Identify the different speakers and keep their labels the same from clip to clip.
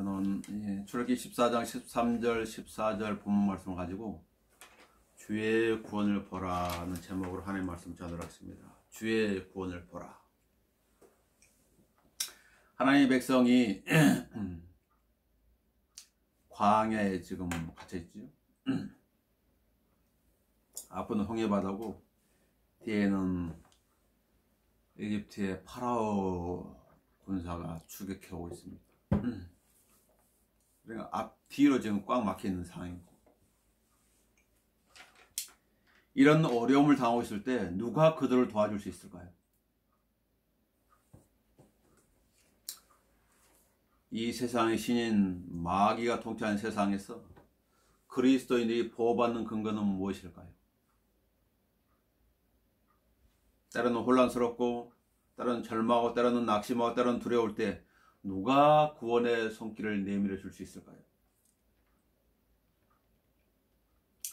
Speaker 1: 저는 출애굽기 14장 13절 14절 본문 말씀을 가지고 주의 구원을 보라는 제목으로 하나님의 말씀 전하도록 하겠습니다. 주의 구원을 보라. 하나님의 백성이 광야에 지금 갇혀있죠. 앞은 홍해바다고 뒤에는 이집트의 파라오 군사가 추격해오고 있습니다. 그러니까 앞뒤로 지금 꽉 막혀있는 상황이고, 이런 어려움을 당하고 있을 때 누가 그들을 도와줄 수 있을까요? 이 세상의 신인 마귀가 통치하는 세상에서 그리스도인들이 보호받는 근거는 무엇일까요? 때로는 혼란스럽고, 때로는 절망하고, 때로는 낙심하고, 때로는 두려울 때 누가 구원의 손길을 내밀어 줄 수 있을까요?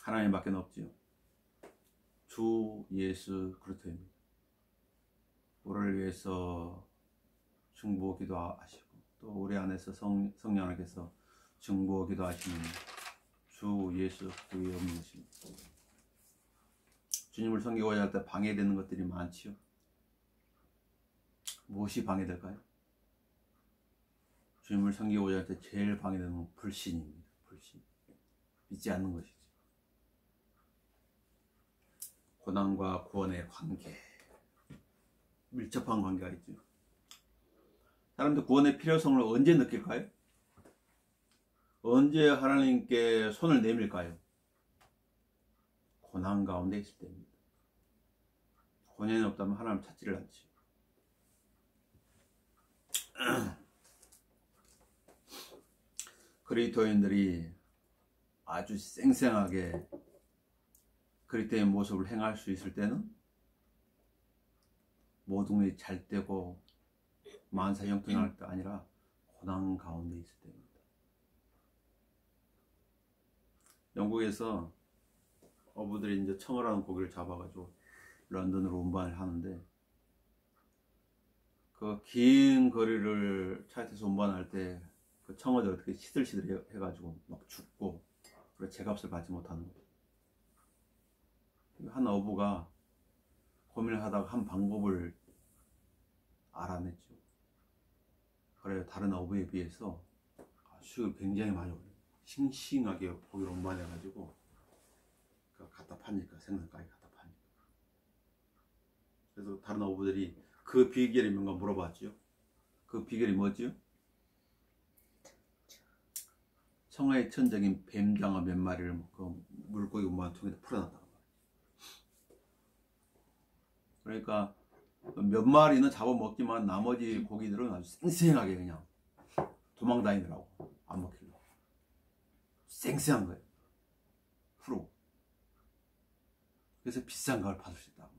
Speaker 1: 하나님밖에 없지요. 주 예수 그리스도입니다. 우리를 위해서 중보 기도하시고, 또 우리 안에서 성령 하나님께서 중보 기도하시는 주 예수 그의 없으십니다. 주님을 섬기고자 할 때 방해되는 것들이 많지요. 무엇이 방해될까요? 주님을 섬기고자 할 때 제일 방해되는 건 불신입니다. 불신. 믿지 않는 것이죠. 고난과 구원의 관계, 밀접한 관계가 있죠. 사람들 구원의 필요성을 언제 느낄까요? 언제 하나님께 손을 내밀까요? 고난 가운데 있을 때입니다. 고난이 없다면 하나님 찾지를 않지. 그리스도인들이 아주 쌩쌩하게 그리스도의 모습을 행할 수 있을 때는 모든 것이 잘 되고 만사형통할 때 아니라 고난 가운데 있을 때입니다. 영국에서 어부들이 이제 청어라는 고기를 잡아가지고 런던으로 운반을 하는데, 그 긴 거리를 차에 타서 운반할 때 그 청어들 어떻게 시들시들 해가지고 막 죽고, 그래 제값을 받지 못하는 거예요. 한 어부가 고민을 하다가 한 방법을 알아냈죠. 그래요. 다른 어부에 비해서 아주 굉장히 많이 올려요. 싱싱하게 고기를 운반해가지고 갖다 파니까, 생선가게 갖다 파니까. 그래서 다른 어부들이 그 비결이 뭔가 물어봤죠. 그 비결이 뭐지요? 청어의 천적인 뱀장어 몇 마리를 그 물고기 운반 통에다 풀어놨다고. 그러니까 몇 마리는 잡아먹지만 나머지 고기들은 아주 쌩쌩하게 그냥 도망다니더라고. 안 먹히려고. 쌩쌩한 거예요. 프로. 그래서 비싼 걸 받을 수 있다고.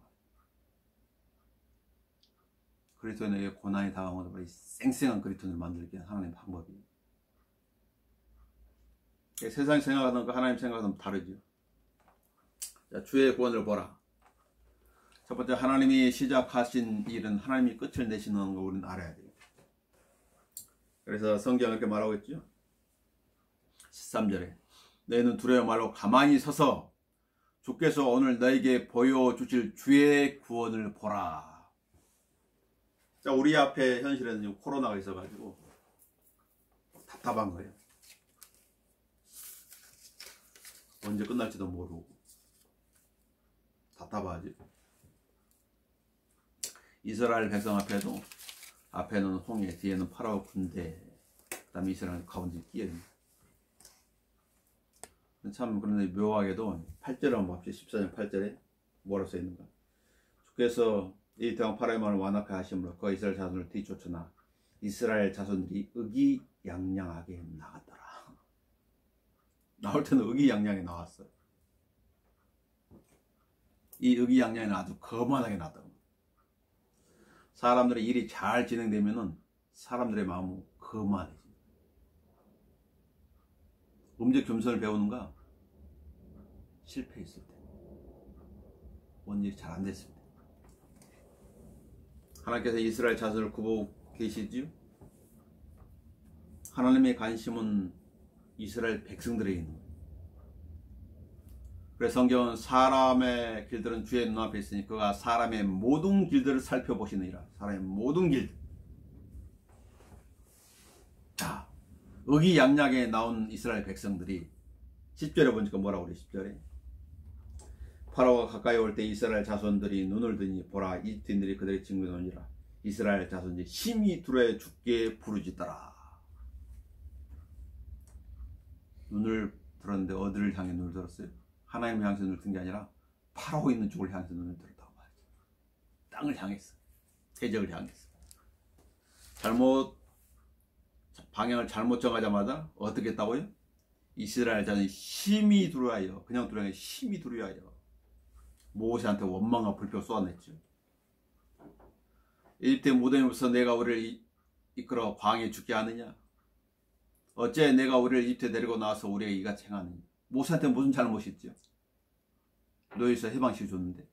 Speaker 1: 그리스도인에게 고난이 다가오는 이 쌩쌩한 그리스도인을 만들기 위한 하나님의 방법이에요. 세상이 생각하는 거 하나님 생각하는 거 다르죠. 자, 주의 구원을 보라. 첫 번째, 하나님이 시작하신 일은 하나님이 끝을 내시는 거 우리는 알아야 돼요. 그래서 성경은 이렇게 말하고 있죠. 13절에 너희는 두려워 말고 가만히 서서 주께서 오늘 너에게 보여주실 주의 구원을 보라. 자, 우리 앞에 현실에는 지금 코로나가 있어가지고 답답한 거예요. 언제 끝날지도 모르고 답답하지. 이스라엘 백성 앞에는 홍해, 뒤에는 파라오 군대, 그 다음에 이스라엘 가운데 끼어있는. 참, 그런데 묘하게도 8절에 한번 봅시다. 14절 8절에 뭐라 써있는가. 주께서 이 대왕 파라오의 마음을 완악하게 하심으로 그 이스라엘 자손을 뒤쫓으나 이스라엘 자손들이 의기양양하게 나갔더라. 나올 때는 의기양양하게 나왔어요. 이 의기양양은 아주 거만하게 나왔다고. 사람들의 일이 잘 진행되면은 사람들의 마음은 거만해집니다. 음식 겸손을 배우는가? 실패했을 때, 뭔 일이 잘 안 됐을 때. 하나님께서 이스라엘 자손을 구보고 계시지요? 하나님의 관심은 이스라엘 백성들에 있는 거예요. 그래서 성경은 사람의 길들은 주의 눈앞에 있으니 그가 사람의 모든 길들을 살펴보시느니라. 사람의 모든 길. 자, 의기양양에 나온 이스라엘 백성들이 10절에 보니까 뭐라고 그래? 10절에 파라오가 가까이 올 때 이스라엘 자손들이 눈을 드니 보라 이집트인들이 그들의 친구에 오니라. 이스라엘 자손들이 심히 두려워 죽게 부르짖더라. 눈을 들었는데 어디를 향해 눈을 들었어요? 하나님을 향해서 눈을 든 게 아니라 파라오 있는 쪽을 향해서 눈을 들었다고 말이죠. 땅을 향했어. 대적을 향했어. 방향을 잘못 정하자마자 어떻게 했다고요? 이스라엘 자손이 심히 두려워하여, 그냥 두려워하여 심히 두려워하여 모세한테 원망과 불평 쏟아냈죠. 이집트 무덤에서 내가 우리를 이끌어 광야에 죽게 하느냐? 어째 내가 우리를 이집트에 데리고 나와서 우리에게 이같이 행하느냐? 모세한테 무슨 잘못이 있죠? 너희서 해방시켜 줬는데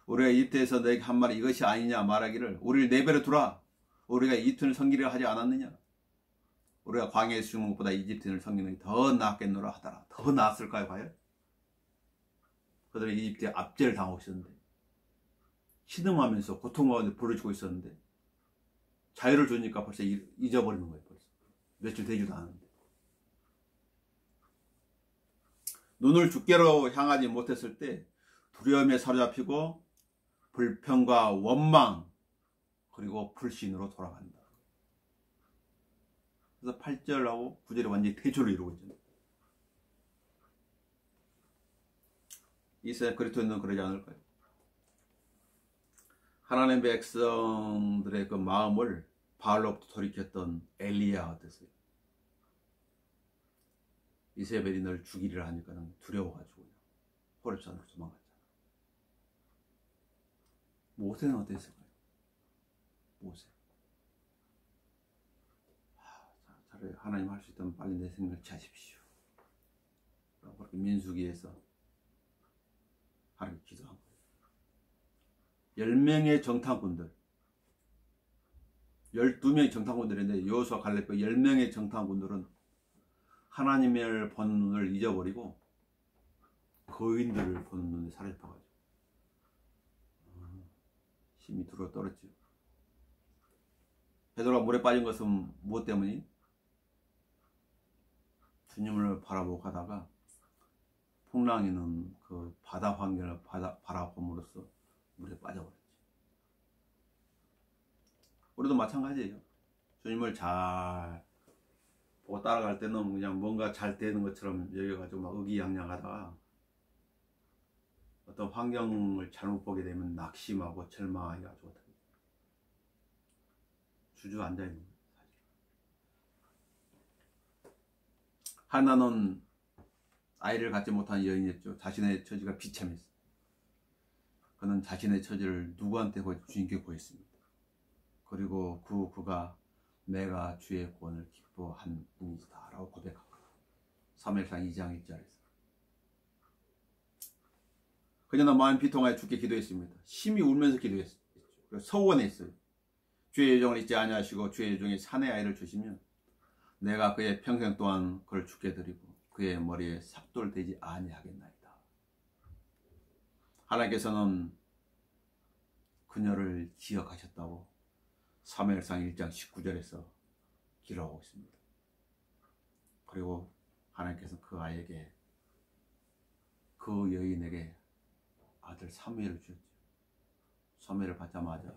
Speaker 1: 우리가 이집트에서 너에게 한 말이 이것이 아니냐 말하기를 우리를 내버려 두라. 우리가 이집트를 섬기려 하지 않았느냐? 우리가 광야에서 죽는 것보다 이집트인을 섬기는 게 더 낫겠노라 하더라. 더 나았을까요 과연? 그들은 이집트에 압제를 당하고 있었는데 신음하면서 고통 가운데 부르짖고 있었는데 자유를 주니까 벌써 잊어버리는 거예요. 벌써 며칠 되지도 않았는데 눈을 주께로 향하지 못했을 때 두려움에 사로잡히고 불평과 원망 그리고 불신으로 돌아간다. 그래서 8절하고 9절이 완전히 대조를 이루고 있잖아요. 이스라엘 그리스도인은 그러지 않을까요? 하나님의 백성들의 그 마음을 바알로부터 돌이켰던 엘리야가 어땠어요? 이세벨이 널 죽이리라 하니까 두려워가지고 호렙산으로 도망갔잖아. 모세는 어땠을까요? 모세. 차라리 하나님 할 수 있다면 빨리 내 생명을 취하십시오. 그렇게 민수기에서 하나님 기도한 거예요. 10명의 정탐꾼들 12명의 정탐꾼들인데 여호수아 갈렙 10명의 정탐꾼들은 하나님을 보는 눈을 잊어버리고 거인들을 보는 눈에 사로잡혀가지고 힘이 들어 떨었죠. 베드로가 물에 빠진 것은 무엇 때문이? 주님을 바라보고 가다가 풍랑이는 그 바다 환경을 바라봄으로써 물에 빠져버렸지. 우리도 마찬가지예요. 주님을 잘 보고 따라갈 때는 그냥 뭔가 잘 되는 것처럼 여겨가지고 막 의기양양하다가 어떤 환경을 잘못 보게 되면 낙심하고 절망하기가 좋다. 주저앉아있는 거예요. 하나는 아이를 갖지 못한 여인이었죠. 자신의 처지가 비참했어요. 그는 자신의 처지를 누구한테 주님께 구했습니다. 그리고 그가 내가 주의 구원을 기뻐한 분이다 라고 고백한 거예요. 사무엘상 2장 1절에서. 그녀는 마음 비통하여 주께 기도했습니다. 심히 울면서 기도했죠. 서원했어요. 주의 여종을 잊지 아니하시고 주의 여종이 사내 아이를 주시면 내가 그의 평생 동안 그를 주께 드리고 그의 머리에 삭돌되지 아니하겠나이다. 하나님께서는 그녀를 기억하셨다고 사무엘상 1장 19절에서 기록하고 있습니다. 그리고 하나님께서는 그 아이에게 그 여인에게 아들 사무엘을 주셨죠. 사무엘을 받자마자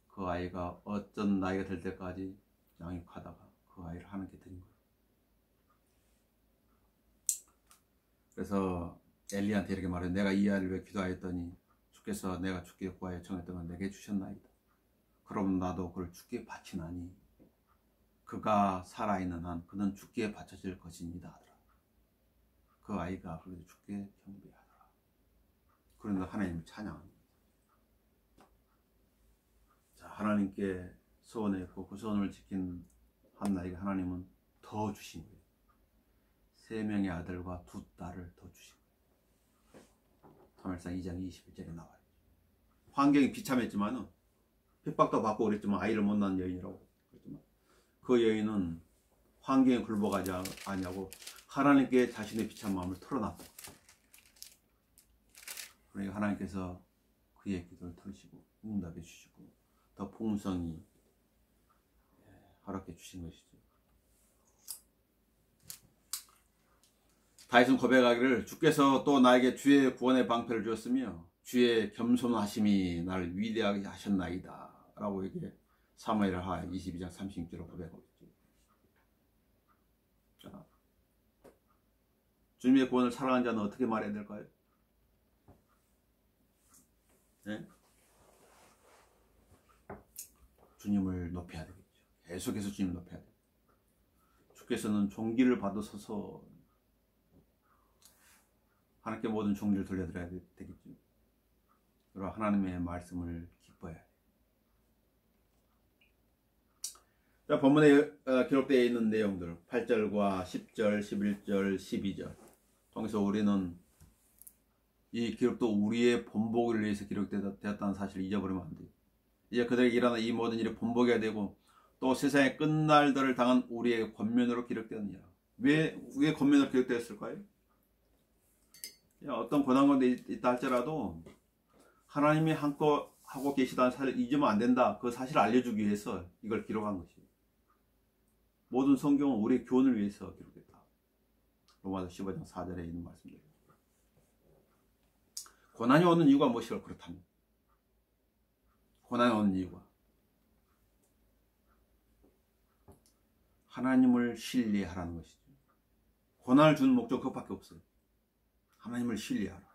Speaker 1: 그 아이가 어떤 나이가 될 때까지 양육하다가 그 아이를 하나님께 드린 거예요. 그래서 엘리한테 이렇게 말해요. 내가 이 아이를 위해 기도하였더니 주께서 내가 주께 구하여 청했던 건 내게 주셨나이다. 그럼 나도 그를 주께 바치나니 그가 살아있는 한 그는 주께 바쳐질 것입니다 하더라. 그 아이가 그래도 주께 경배하더라. 그런데 하나님을 찬양합니다. 자, 하나님께 소원했고 그 소원을 지킨 한나에게 하나님은 더 주신 거예요. 3명의 아들과 2딸을 더 주신 거예요. 사무엘상 2장 21절에 나와요. 환경이 비참했지만은 핍박도 받고 그랬지만 아이를 못 낳은 여인이라고 그랬지만 그 여인은 환경에 굴복하지 아니하고 하나님께 자신의 비참한 마음을 털어놨다. 그러니까 하나님께서 그의 기도를 들으시고 응답해 주시고 더 풍성히 허락해 주신 것이죠. 다윗은 고백하기를 주께서 또 나에게 주의 구원의 방패를 주었으며 주의 겸손하심이 나를 위대하게 하셨나이다 라고 이게 사무엘하 22장 36절로 고백하고 있죠. 자, 주님의 구원을 사랑하는 자는 어떻게 말해야 될까요? 네? 주님을 높여야 되겠죠. 계속해서 주님을 높여야 돼요. 주께서는 종기를 받으셔서 하나님께 모든 종기를 돌려드려야 되겠죠. 그리고 하나님의 말씀을 기뻐해야 돼요. 자, 본문에 기록되어 있는 내용들 8절과 10절, 11절, 12절 통해서 우리는 이 기록도 우리의 본보기를 위해서 기록되었다는 사실을 잊어버리면 안 돼요. 이제 그들에게 일어난 이 모든 일이 본보기가 되고 또 세상의 끝날들을 당한 우리의 권면으로 기록되었느냐. 왜 권면으로 기록되었을까요? 어떤 고난 가운데 있다 할지라도 하나님이 함께 하고 계시다는 사실을 잊으면 안 된다. 그 사실을 알려주기 위해서 이걸 기록한 것이에요. 모든 성경은 우리의 교훈을 위해서 기록됐다. 로마서 15장 4절에 있는 말씀입니다. 고난이 오는 이유가 무엇이라고 그렇다면 고난이 오는 이유가 하나님을 신뢰하라는 것이죠. 고난을 주는 목적 그것밖에 없어요. 하나님을 신뢰하라.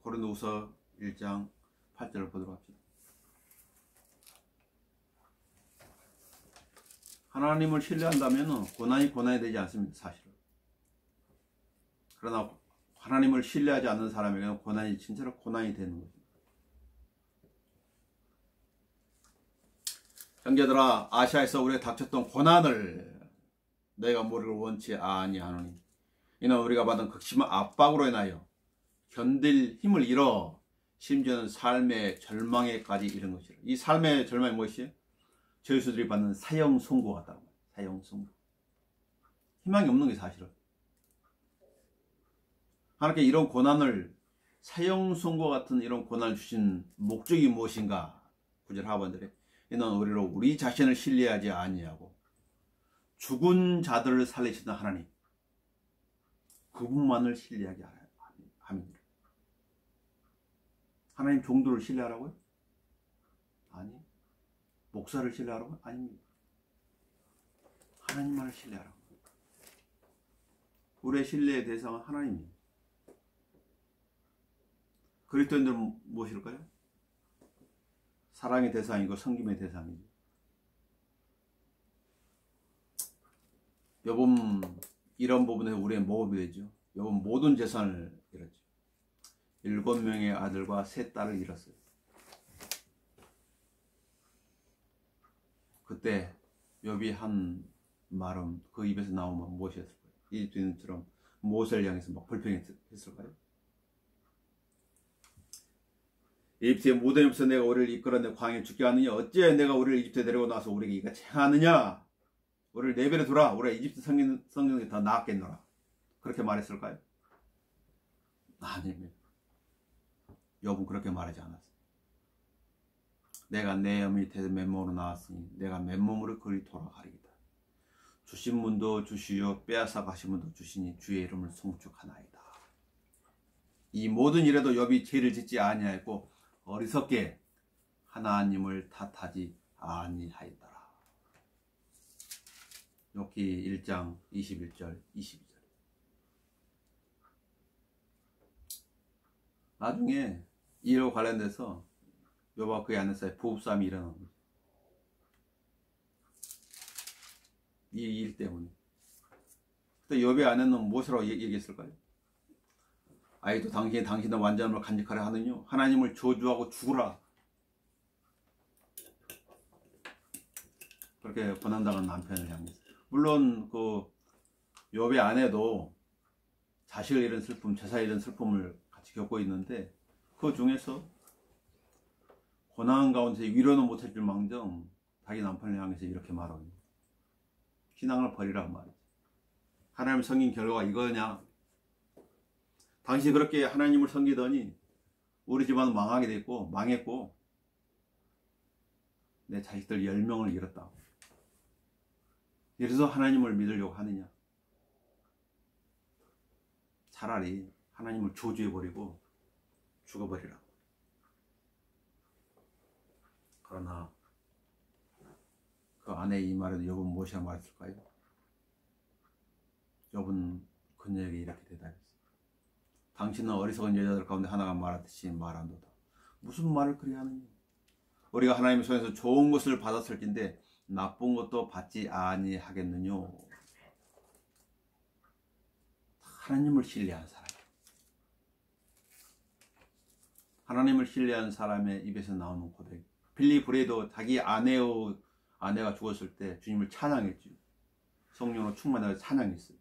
Speaker 1: 고린도후서 1장 8절을 보도록 합시다. 하나님을 신뢰한다면 고난이 되지 않습니다. 사실은. 그러나 하나님을 신뢰하지 않는 사람에게는 고난이 진짜로 고난이 되는 거죠. 형제들아, 아시아에서 우리가 닥쳤던 고난을 내가 모르기를 원치 아니하노니 이는 우리가 받은 극심한 압박으로 인하여 견딜 힘을 잃어 심지어는 삶의 절망에까지 이른 것이라. 이 삶의 절망이 무엇이에요? 저희수들이 받는 사형 선고 같다고. 사형 선고. 희망이 없는 게 사실은. 하나님께 이런 고난을 사형 선고 같은 이런 고난을 주신 목적이 무엇인가? 9절 하반절에 이는 우리로 우리 자신을 신뢰하지 아니하고 죽은 자들을 살리시는 하나님 그분만을 신뢰하게 합니다. 하나님 종들을 신뢰하라고요? 아니. 목사를 신뢰하라고요? 아닙니다. 하나님만을 신뢰하라고. 우리의 신뢰의 대상은 하나님입니다. 그리스도인들은 무엇일까요? 사랑의 대상이고 섬김의 대상이죠. 요번 이런 부분에서 우리의 모험이 되죠. 요번 모든 재산을 잃었죠. 7명의 아들과 3딸을 잃었어요. 그때 욥이 한 말은 그 입에서 나오면 무엇이었을까요? 이집트인처럼 모세를 향해서 막 불평했을까요? 이집트의 모든 입에서 내가 우리를 이끌어내 광야에 죽게 하느냐? 어찌해 내가 우리를 이집트에 데리고 나서 우리에게 이같이 행하느냐? 우리를 내버려 두라. 우리가 이집트 성경이 더 나았겠노라. 그렇게 말했을까요? 아닙니다. 욥은 그렇게 말하지 않았어요. 내가 내 밑에서 맨몸으로 나왔으니 내가 맨몸으로 그리 돌아가리이다. 주신 분도 주시오 빼앗아 가신 분도 주시니 주의 이름을 송축하나이다. 이 모든 일에도 욥이 죄를 짓지 아니하였고 어리석게 하나님을 탓하지 아니하였더라. 욥기 1장 21절 22절. 나중에 이와 관련돼서 욥과 그의 아내 사이에 부부싸움이 일어난 거죠. 이 일 때문에. 그때 욥의 아내는 무엇이라고 얘기했을까요? 아이도 당신이 당신의 완전함을 간직하려 하느뇨? 하나님을 저주하고 죽으라. 그렇게 고난당한 남편을 향해서. 물론 그 욥의 아내도 자식을 잃은 슬픔, 제사 잃은 슬픔을 같이 겪고 있는데 그 중에서 고난 가운데 위로는 못할 줄 망정 자기 남편을 향해서 이렇게 말하고 신앙을 버리라고 말이지. 하나님을 섬긴 결과가 이거냐? 당시 그렇게 하나님을 섬기더니 우리 집안은 망하게 됐고 망했고 내 자식들 10명을 잃었다. 그래서 하나님을 믿으려고 하느냐? 차라리 하나님을 저주해버리고 죽어버리라. 그러나 그 아내의 이 말에도 욥은 무엇이라 말했을까요? 욥은 그녀에게 이렇게 대답했어요. 당신은 어리석은 여자들 가운데 하나가 말하듯이 말한도다. 무슨 말을 그리 하느냐? 우리가 하나님의 손에서 좋은 것을 받았을진데 나쁜 것도 받지 아니하겠느냐? 하나님을 신뢰한 사람, 하나님을 신뢰한 사람의 입에서 나오는 고백. 빌리 브레도 자기 아내가 죽었을 때 주님을 찬양했죠. 성령으로 충만하여 찬양했어요.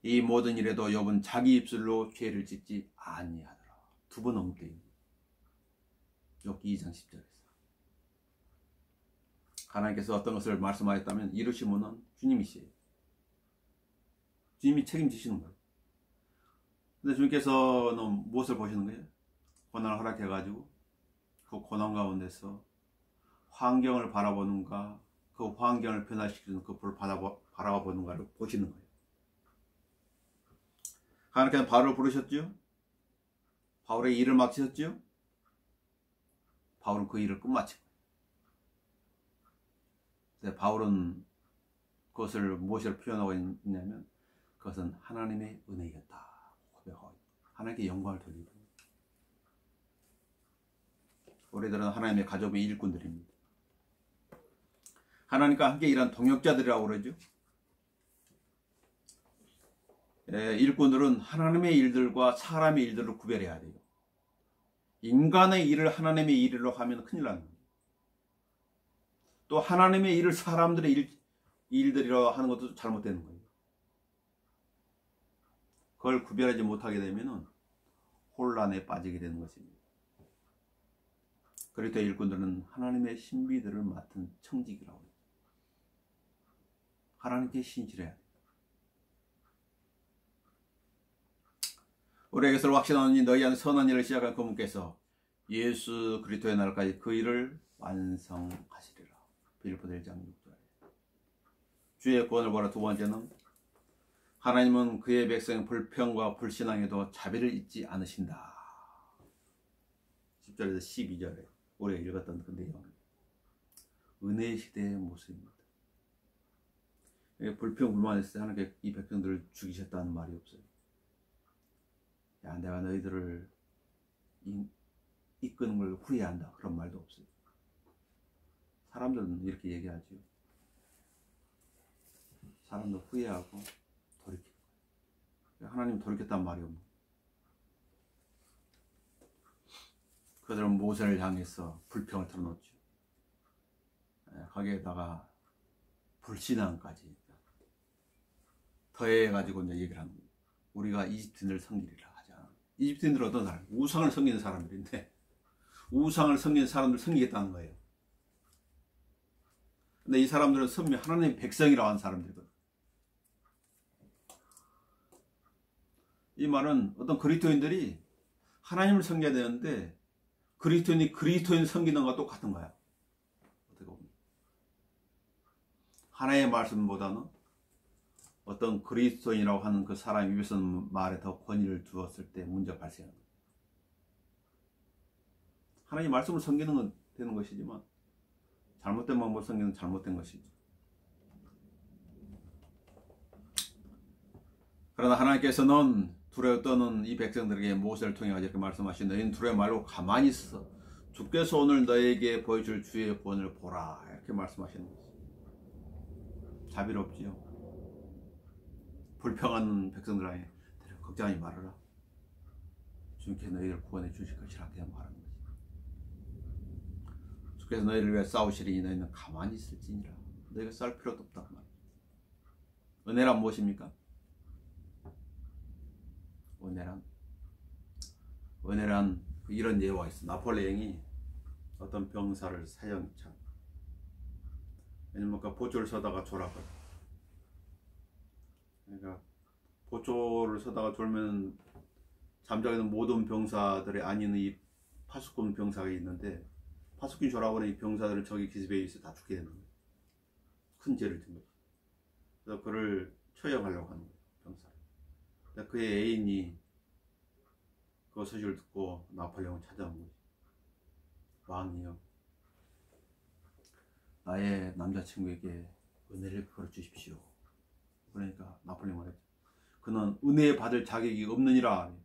Speaker 1: 이 모든 일에도 욥은 자기 입술로 죄를 짓지 아니하더라. 2번 넘게 욥기 2장 10절에서 하나님께서 어떤 것을 말씀하셨다면 이루신 분은 주님이시에요. 주님이 책임지시는 거예요. 근데 주님께서는 무엇을 보시는 거예요? 고난을 허락해가지고 그 고난 가운데서 환경을 바라보는가, 그 환경을 변화시키는 그 불을 바라보는가를 보시는 거예요. 하나님께서 바울을 부르셨죠? 바울의 일을 맡으셨죠? 바울은 그 일을 끝마친 거예요. 바울은 그것을 무엇을 표현하고 있냐면 그것은 하나님의 은혜였다 고백하고 하나님께 영광을 돌리고, 우리들은 하나님의 가족의 일꾼들입니다. 하나님과 함께 일한 동역자들이라고 그러죠. 일꾼들은 하나님의 일들과 사람의 일들을 구별해야 돼요. 인간의 일을 하나님의 일로 하면 큰일 나는 거예요. 또 하나님의 일을 사람들의 일들이라고 하는 것도 잘못되는 거예요. 그걸 구별하지 못하게 되면 혼란에 빠지게 되는 것입니다. 그리고 일꾼들은 하나님의 신비들을 맡은 청직이라고 해요. 하나님께 신실해야 돼요. 우리에게서 확신하노니 너희 안에 선한 일을 시작한 그분께서 예수 그리스도의 날까지 그 일을 완성하시리라. 빌립보서 1장 6절. 주의 구원을 보라. 2번째는 하나님은 그의 백성의 불평과 불신앙에도 자비를 잊지 않으신다. 10절에서 12절에 우리가 읽었던 그 내용입니다. 은혜의 시대의 모습입니다. 불평 불만했을 때 하나님께 이 백성들을 죽이셨다는 말이 없어요. 야, 내가 너희들을 이끄는 걸 후회한다, 그런 말도 없어요. 사람들은 이렇게 얘기하죠. 사람도 후회하고 돌이키는 거예요. 하나님 돌이켰단 말이 없는 거예요. 그들은 모세를 향해서 불평을 털어놓죠. 거기에다가 불신앙까지 더해가지고 이제 얘기를 하는 거예요. 우리가 이집트인을 섬기리라 하자. 이집트인들은 어떤 사람? 우상을 섬기는 사람들인데 우상을 섬기는 사람들 섬기겠다는 거예요. 근데 이 사람들은 하나님의 백성이라고 하는 사람들이거든. 이 말은 어떤 그리스도인들이 하나님을 섬겨야 되는데 그리스도인이 그리스도인 섬기는 것과 똑같은 거야. 어떻게 보면 하나님의 말씀보다는 어떤 그리스도인이라고 하는 그 사람 입에서 말에 더 권위를 두었을 때 문제가 발생하는 거예요. 하나님 말씀을 섬기는 건 되는 것이지만 잘못된 방법을 섬기는 잘못된 것이죠. 그러나 하나님께서는 두려워 떠는 이 백성들에게 모세를 통해 이렇게 말씀하신 너희는 두려워 말고 가만히 있어. 주께서 오늘 너에게 보여줄 주의 구원을 보라. 이렇게 말씀하시는 거죠. 자비롭지요. 불평하는 백성들에게 걱정하지 말아라. 주님께서 너희를 구원해 주실 것이라 그냥 말하는 거지. 주께서 너희를 위해 싸우시리니 너희는 가만히 있을지니라. 너희가 싸울 필요도 없다 그 말이야. 은혜란 무엇입니까? 은혜란 이런 예화가 있어. 나폴레옹이 어떤 병사를 사형치 않고. 왜냐면 그 보초를 서다가 졸아버려. 그러니까 보초를 서다가 졸면 잠자게 된 모든 병사들의 아닌 이 파수꾼 병사가 있는데, 파수꾼이 졸아버린 이 병사들은 적의 기습에 의해서 다 죽게 되는 거예요. 큰 죄를 진 거죠. 그래서 그를 처형하려고 하는 거예요, 병사를. 근데 그의 애인이 그 소식을 듣고 나폴레옹을 찾아온 거죠. 왕이요, 나의 남자친구에게 은혜를 베풀어 주십시오. 그러니까 나폴레옹이 말했죠. 그는 은혜 받을 자격이 없느니라.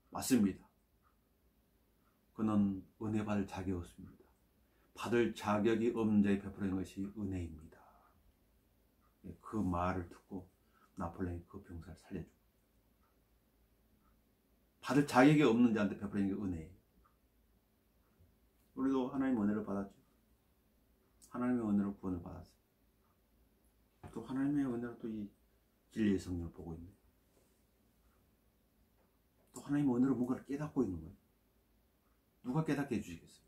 Speaker 1: 맞습니다. 그는 은혜 받을 자격이 없습니다. 받을 자격이 없는 자에 베푸는 것이 은혜입니다. 그 말을 듣고 나폴레옹이 그 병사를 살려주고, 받을 자격이 없는 자한테 베푸는 게 은혜예요. 우리도 하나님의 은혜를 받았죠. 하나님의 은혜로 구원을 받았어요. 또 하나님의 은혜로 또 이 진리의 성령을 보고 있네. 또 하나님의 은혜로 뭔가를 깨닫고 있는 거예요. 누가 깨닫게 해주시겠어요?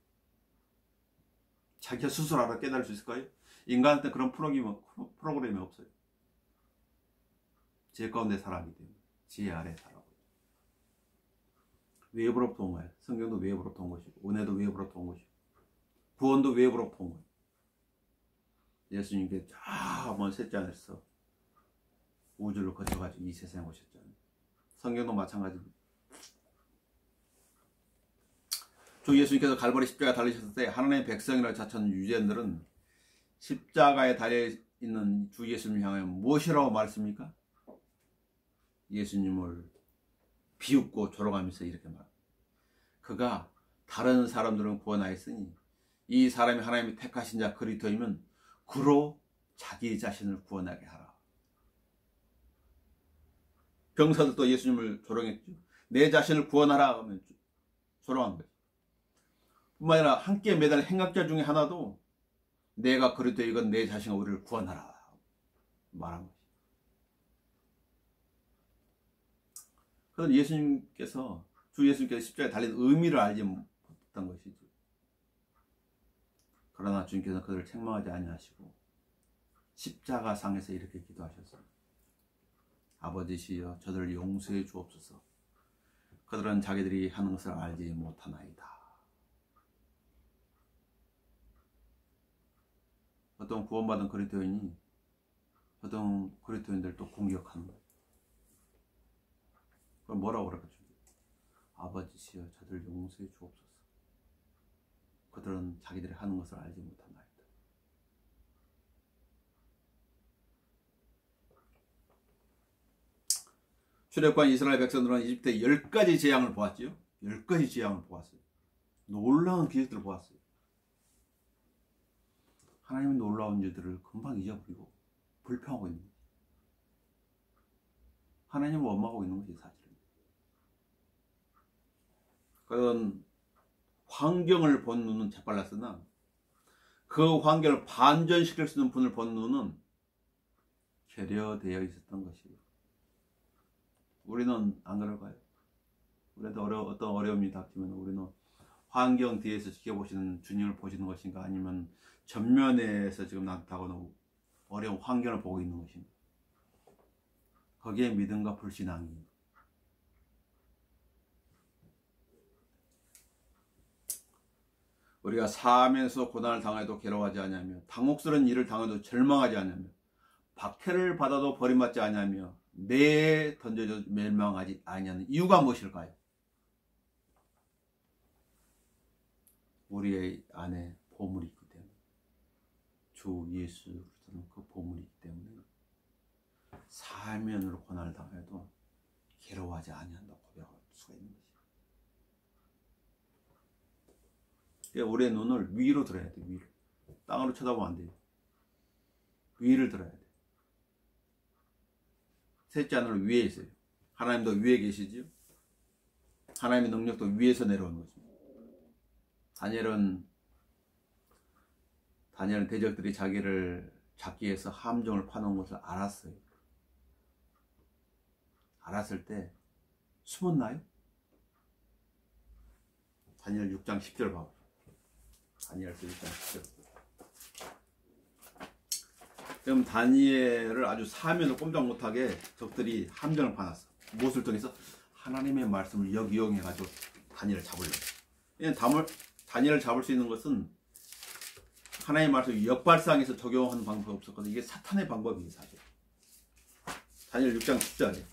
Speaker 1: 자기가 스스로 알아 깨달을 수 있을까요? 인간한테 그런 프로그램이 없어요. 제 가운데 살아가기 때문에 제 아래 살아가고, 외부로부터 온 거예요. 성경도 외부로부터 온 것이고, 은혜도 외부로부터 온 것이고, 구원도 외부로부터 온 거예요. 예수님께 저 먼 셋째 안에서 우주를 거쳐가지고 이 세상에 오셨잖아요. 성경도 마찬가지입니다. 주 예수님께서 갈보리 십자가에 달리셨을 때 하나님의 백성이라고 자처하는 유대인들은 십자가에 달려있는 주 예수님을 향하여 무엇이라고 말했습니까? 예수님을 비웃고 조롱하면서 이렇게 말합니다. 그가 다른 사람들은 구원하였으니 이 사람이 하나님이 택하신 자 그리스도이면 그로 자기 자신을 구원하게 하라. 병사들도 예수님을 조롱했죠. 내 자신을 구원하라 하면 조롱한 거예요. 뿐만 아니라 함께 매달 행악자 중에 하나도 내가 그리스도이건 내 자신과 우리를 구원하라 말한 것이죠. 그래서 예수님께서, 주 예수님께서 십자가에 달린 의미를 알지 못한 것이죠. 그러나 주님께서는 그들을 책망하지 아니하시고 십자가 상에서 이렇게 기도하셨어요. 아버지시여 저들을 용서해 주옵소서. 그들은 자기들이 하는 것을 알지 못하나이다. 어떤 구원받은 그리스도인이 어떤 그리스도인들을 공격하는 거예요. 그럼 뭐라고 그럴까요? 아버지시여 저들을 용서해 주옵소서. 그들은 자기들이 하는 것을 알지 못하나이다. 출애굽한 이스라엘 백성들은 이집트의 10가지 재앙을 보았지요. 10가지 재앙을 보았어요. 놀라운 기적들을 보았어요. 하나님의 놀라운 일들을 금방 잊어버리고 불평하고 있는 거지. 하나님을 원망하고 있는 것이 사실은. 그런 환경을 본 눈은 재빨랐으나 그 환경을 반전시킬 수 있는 분을 본 눈은 결여되어 있었던 것이에요. 우리는 안 그럴까요? 우리도 어떤 어려움이 닥치면 우리는 환경 뒤에서 지켜보시는 주님을 보시는 것인가, 아니면 전면에서 지금 나타나는 어려운 환경을 보고 있는 것인가. 거기에 믿음과 불신앙이. 우리가 사하면서 고난을 당해도 괴로워하지 아니하며 당혹스러운 일을 당해도 절망하지 아니하며 박해를 받아도 버림받지 아니하며 매에 던져져 멸망하지 아니하는 이유가 무엇일까요? 우리의 안에 보물이 있기 때문에, 주 예수 그리스도는 그 보물이 있기 때문에 사면으로 고난을 당해도 괴로워하지 아니한다고 고백할 수가 있는 것이에요. 우리의 눈을 위로 들어야 돼. 위로. 땅으로 쳐다보면 안 돼요. 위를 들어야 돼. 셋째 하늘은 위에 있어요. 하나님도 위에 계시지요. 하나님의 능력도 위에서 내려오는 것입니다. 다니엘은 대적들이 자기를 잡기 위해서 함정을 파놓은 것을 알았어요. 알았을 때 숨었나요? 다니엘 6장 10절 봐봐. 다니엘서 1장 10절. 그럼 다니엘을 아주 사면을 꼼짝 못하게 적들이 함정을 파놨어. 무엇을 통해서? 하나님의 말씀을 역이용해가지고 다니엘을 잡으려고. 다니엘을 잡을 수 있는 것은 하나님의 말씀을 역발상에서 적용하는 방법이 없었거든. 이게 사탄의 방법이에요, 사실. 다니엘 6장 10절에.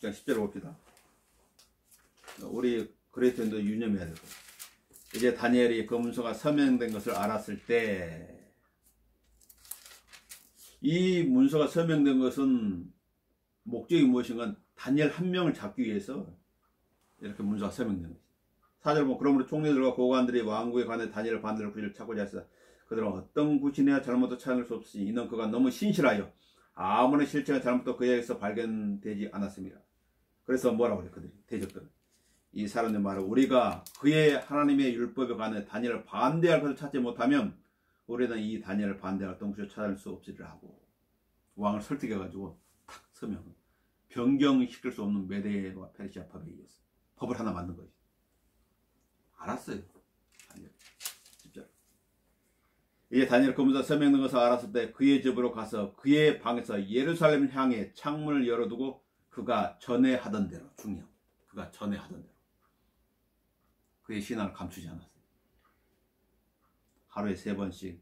Speaker 1: 6장 10절을 봅시다. 우리 그레이트인도 유념해야 될 거예요. 이제 다니엘이 그 문서가 서명된 것을 알았을 때, 이 문서가 서명된 것은 목적이 무엇인가? 다니엘 한 명을 잡기 위해서 이렇게 문서가 서명된 거죠. 4절 보면 그러므로 총리들과 고관들이 왕국에 관해 다니엘을 반대로 구실을 찾고자 했어. 그들은 어떤 구신이야 잘못도 찾을 수 없으니 이는 그가 너무 신실하여 아무런 실체나 잘못도 그에게서 발견되지 않았습니다. 그래서 뭐라고 그래 그들이 대적들은 이 사람들 말은 우리가 그의 하나님의 율법에 관해 다니엘을 반대할 것을 찾지 못하면 우리는 이 다니엘을 반대할 어떤 구실을 찾을 수 없으리라 하고 왕을 설득해가지고 탁 서명 변경시킬 수 없는 메대와 페르시아 법에 의해서 법을 하나 만든 거지. 알았어요. 다니엘. 10절. 이제 다니엘 그 문서 서명된 것을 알았을 때 그의 집으로 가서 그의 방에서 예루살렘을 향해 창문을 열어두고 그가 전에 하던 대로 중요한 그가 전에 하던 대로 그의 신앙을 감추지 않았어요. 하루에 3번씩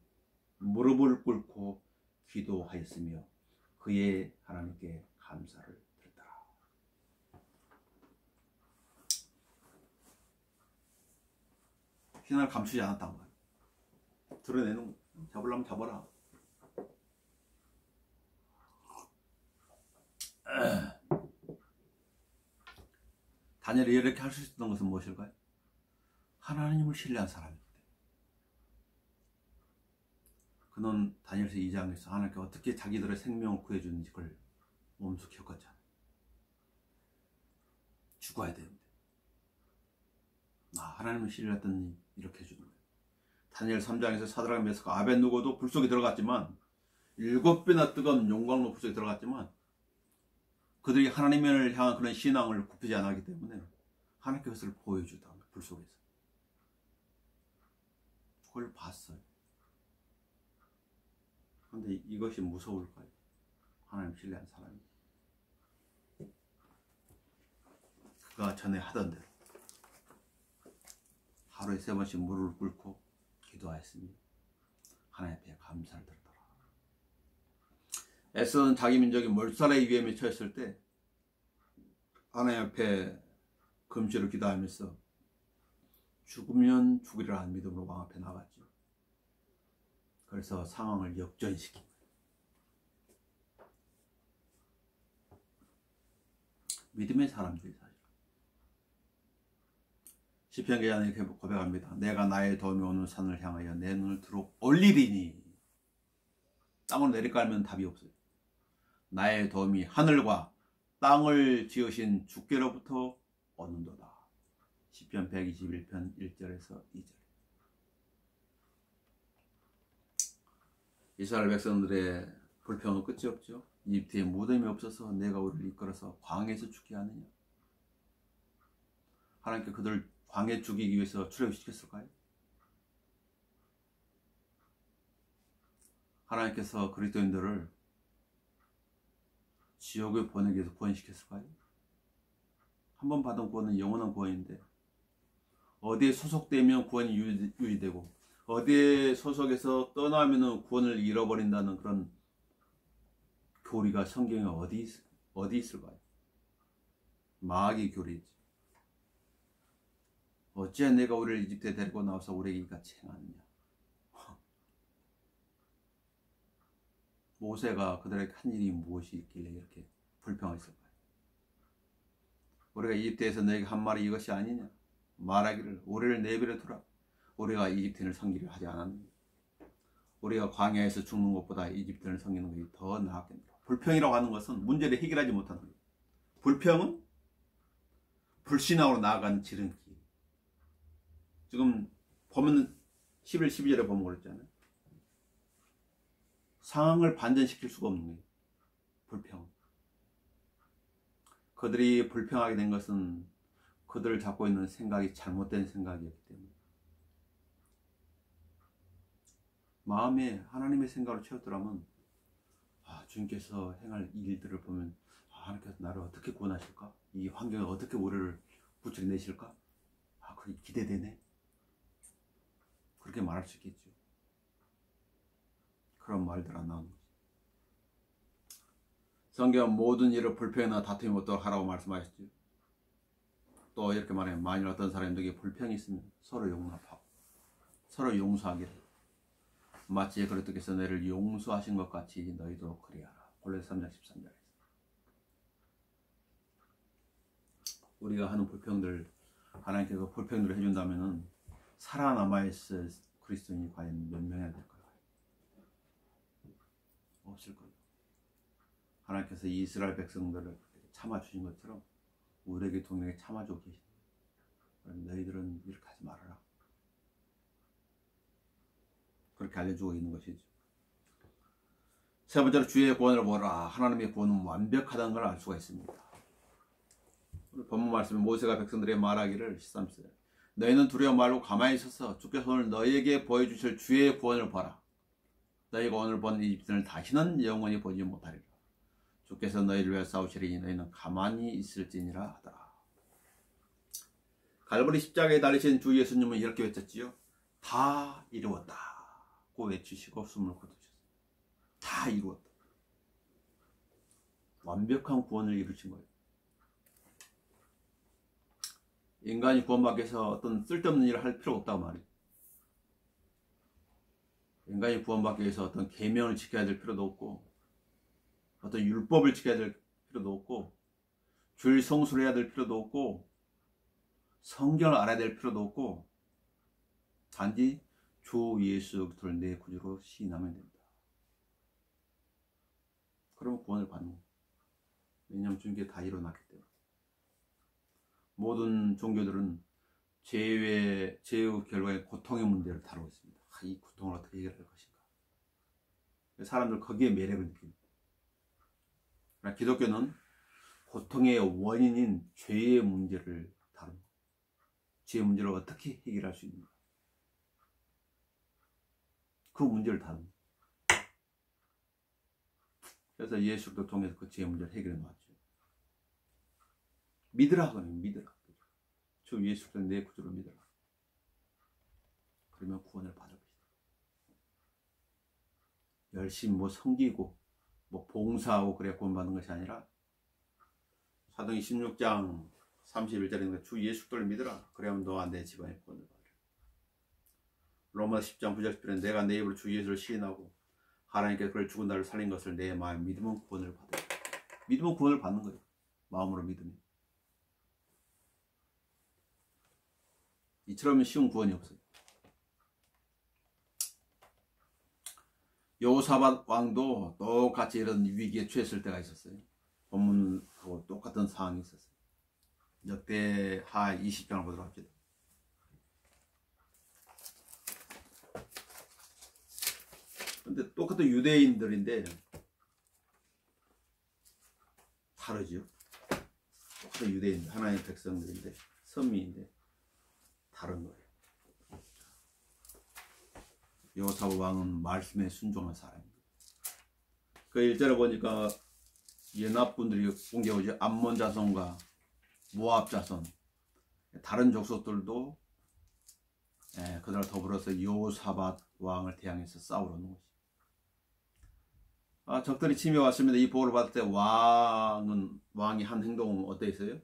Speaker 1: 무릎을 꿇고 기도하였으며 그의 하나님께 감사를 드렸더라. 신앙을 감추지 않았단 말이야. 드러내는 거. 잡으려면 잡아라. 다니엘이 이렇게 할 수 있었던 것은 무엇일까요? 하나님을 신뢰한 사람이기 때문에. 그는 다니엘서 2장에서 하나님께 어떻게 자기들의 생명을 구해주는지 그걸 몸소 겪었잖아요. 죽어야 되는데 나 하나님을 신뢰했더니 이렇게 해주는 거예요. 다니엘 3장에서 사드락 메삭 아벳느고도 불속에 들어갔지만 7배나 뜨거운 용광로 불속에 들어갔지만 그들이 하나님을 향한 그런 신앙을 굽히지 않았기 때문에 하나님께 그것을 보여주다 불속에서 그걸 봤어요. 그런데 이것이 무서울까요? 하나님 신뢰한 사람이 그가 전에 하던 대로 하루에 3번씩 무릎을 꿇고 기도하였으니 하나님 앞에 감사를 드렸더라. 에스더는 자기 민족이 몰살의 위험에 처했을 때 하나님 앞에 금시로 기도하면서 죽으면 죽으리라 하는 믿음으로 왕 앞에 나갔죠. 그래서 상황을 역전시킨 거예요. 믿음의 사람들이 사실 시편 기자는 이렇게 고백합니다. 내가 나의 도움이 오는 산을 향하여 내 눈을 들어 올리리니 땅으로 내리깔면 답이 없어요. 나의 도움이 하늘과 땅을 지으신 주께로부터 오는도다. 시편 121편 1절에서 2절. 이스라엘 백성들의 불평은 끝이 없죠. 이집트에 무덤이 없어서 내가 우리를 이끌어서 광야에서 죽게 하느냐. 하나님께 그들을 광야에 죽이기 위해서 출애굽시켰을까요? 하나님께서 그리스도인들을 지옥에 보내기 위해서 구원시켰을까요? 한 번 받은 구원은 영원한 구원인데 어디에 소속되면 구원이 유지되고 어디에 소속해서 떠나면 구원을 잃어버린다는 그런 교리가 성경에 어디 있을까요? 마귀 교리지. 어찌해 내가 우리를 이집트에 데리고 나와서 우리에게 이같이 행하느냐. 모세가 그들에게 한 일이 무엇이 있길래 이렇게 불평했을까요? 우리가 이집트에서 너에게 한 말이 이것이 아니냐. 말하기를 우리를 내버려 두라. 우리가 이집트인을 섬기려 하지 않았느냐. 우리가 광야에서 죽는 것보다 이집트인을 섬기는 것이 더 나았겠노라. 불평이라고 하는 것은 문제를 해결하지 못하는 거예요. 불평은 불신앙으로 나아가는 지름길. 지금 보면 11, 12절에 보면 그랬잖아요. 상황을 반전시킬 수가 없는 거예요. 불평. 그들이 불평하게 된 것은 그들을 잡고 있는 생각이 잘못된 생각이었기 때문에 마음에 하나님의 생각으로 채웠더라면 주님께서 행할 일들을 보면 하나님께서 나를 어떻게 구원하실까? 이 환경에 어떻게 우리를 구출해내실까? 그게 기대되네. 그렇게 말할 수 있겠죠. 그런 말들 안 나오는 거죠. 성경 모든 일을 불평이나 다툼이 없도록 하라고 말씀하셨죠. 또 이렇게 말해요. 만일 어떤 사람에게 불평이 있으면 서로 용납하고 서로 용서하기를 마치 그리스도께서 너희를 용서하신 것 같이 너희도 그리하라. 골로새 3장 13절에서 우리가 하는 불평들 하나님께서 불평들을 해준다면 살아남아있을 그리스도인이 과연 몇 명이나 될까요? 없을 거예요. 하나님께서 이스라엘 백성들을 참아주신 것처럼 우리에게 동행에 참아주고 계십니다. 너희들은 이렇게 하지 말아라. 그렇게 알려주고 있는 것이죠. 세 번째로 주의 구원을 보라. 하나님의 구원은 완벽하다는 걸 알 수가 있습니다. 오늘 본문 말씀에 모세가 백성들에게 말하기를 13절 너희는 두려워 말고 가만히 있어서 주께서 오늘 너희에게 보여주실 주의 구원을 보라. 너희가 오늘 본 이집트를 다시는 영원히 보지 못하리라. 주께서 너희를 위하여 싸우시리니 너희는 가만히 있을지니라 하더라. 갈보리 십자가에 달리신 주 예수님은 이렇게 외쳤지요. 다 이루었다고 외치시고 숨을 거두셨어요. 다 이루었다. 완벽한 구원을 이루신 거예요. 인간이 구원받기 위해서 어떤 쓸데없는 일을 할 필요가 없다고 말이에요. 인간이 구원받기 위해서 어떤 계명을 지켜야 될 필요도 없고 어떤 율법을 지켜야 될 필요도 없고 주일 성수를 해야 될 필요도 없고 성경을 알아야 될 필요도 없고 단지 주 예수 그리스도를 내 구주로 시인하면 됩니다. 그러면 구원을 받는 거예요. 왜냐하면 주님께 다 일어났기 때문에. 모든 종교들은 죄의 결과의 고통의 문제를 다루고 있습니다. 이 고통을 어떻게 해결할 것인가. 사람들 거기에 매력을 느낍니다. 그러나 기독교는 고통의 원인인 죄의 문제를 다룹니다. 죄의 문제를 어떻게 해결할 수 있는가. 그 문제를 다룹니다. 그래서 예수를 통해서 그 죄의 문제를 해결해 놓았죠. 믿으라 하거든요. 믿으라. 주 예수를 내 구주로 믿으라. 그러면 구원을 받을 것이다. 열심히 섬기고 봉사하고 그래 구원받는 것이 아니라 사도행 16장 31절인가 주 예수를 믿으라. 그래야면 너와 내 집안의 구원을 받으라. 로마서 10장 9절 10절에 내가 내 입으로 주 예수를 시인하고 하나님께서 그를 죽은 날을 살린 것을 내 마음에 믿으면 구원을 받으라. 믿으면 구원을 받는 거예요. 마음으로 믿으면. 이처럼 쉬운 구원이 없어요. 여호사밧 왕도 똑같이 이런 위기에 처했을 때가 있었어요. 본문하고 똑같은 상황이 있었어요. 역대하 20장을 보도록 합시다. 근데 똑같은 유대인들인데 다르죠. 똑같은 유대인, 하나님의 백성들인데 선미인데 다른 거예요. 여호사밧 왕은 말씀에 순종한 사람입니다. 그 1절에 보니까 연합군들이 공격하지 암몬 자손과 모압 자손 다른 족속들도 그들과 더불어서 여호사밧 왕을 대항해서 싸우려는 것이죠. 적들이 침해왔습니다. 이 보호를 받을 때 왕이 한 행동은 어땠어요?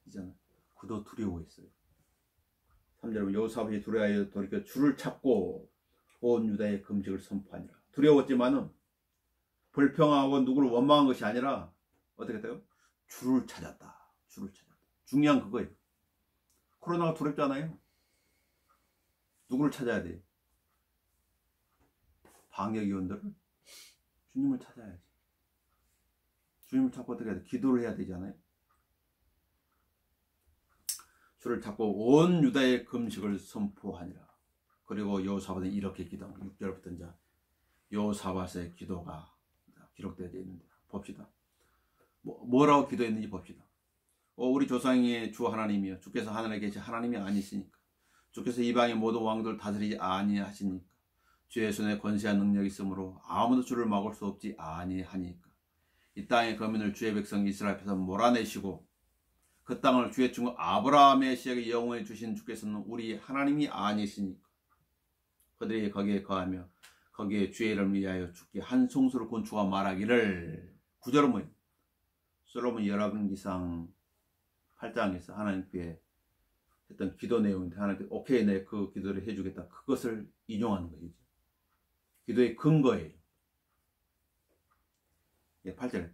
Speaker 1: 이제는 그도 두려워했어요. 3절에 여호사밧이 두려워하여 돌이켜 주를 찾고 온 유다의 금식을 선포하니라. 두려웠지만은 불평하고 누구를 원망한 것이 아니라 어떻게 했다요? 주를 찾았다. 주를 찾았다. 중요한 그거예요. 코로나가 두렵잖아요. 누구를 찾아야 돼요? 방역위원들을 주님을 찾아야지. 주님을 찾고 어떻게 해야 돼? 기도를 해야 되잖아요. 주를 찾고 온 유다의 금식을 선포하니라. 그리고 여호사밧은 이렇게 기도합니다. 6절부터 이제 여호사밧의 기도가 기록되어 있는데 봅시다. 뭐라고 기도했는지 봅시다. 우리 조상의 주 하나님이여 주께서 하늘에 계신 하나님이 아니시니까 주께서 이방의 모든 왕들 다스리지 아니하시니까 주의 손에 권세한 능력이 있으므로 아무도 주를 막을 수 없지 아니하니까. 이 땅의 거민을 주의 백성 이스라엘 앞에서 몰아내시고 그 땅을 주의 친구 아브라함의 시에게 영원히 주신 주께서는 우리 하나님이 아니시니까. 그들이 거기에 거하며 거기에 주의 이름을 위하여 죽게 한 송수를 건축하 말하기를. 구절은 뭐예요? 솔로몬 열왕기상 8장에서 하나님께 했던 기도 내용인데 하나님께 오케이 내 그 기도를 해주겠다. 그것을 인용하는 거죠. 기도의 근거예요. 8절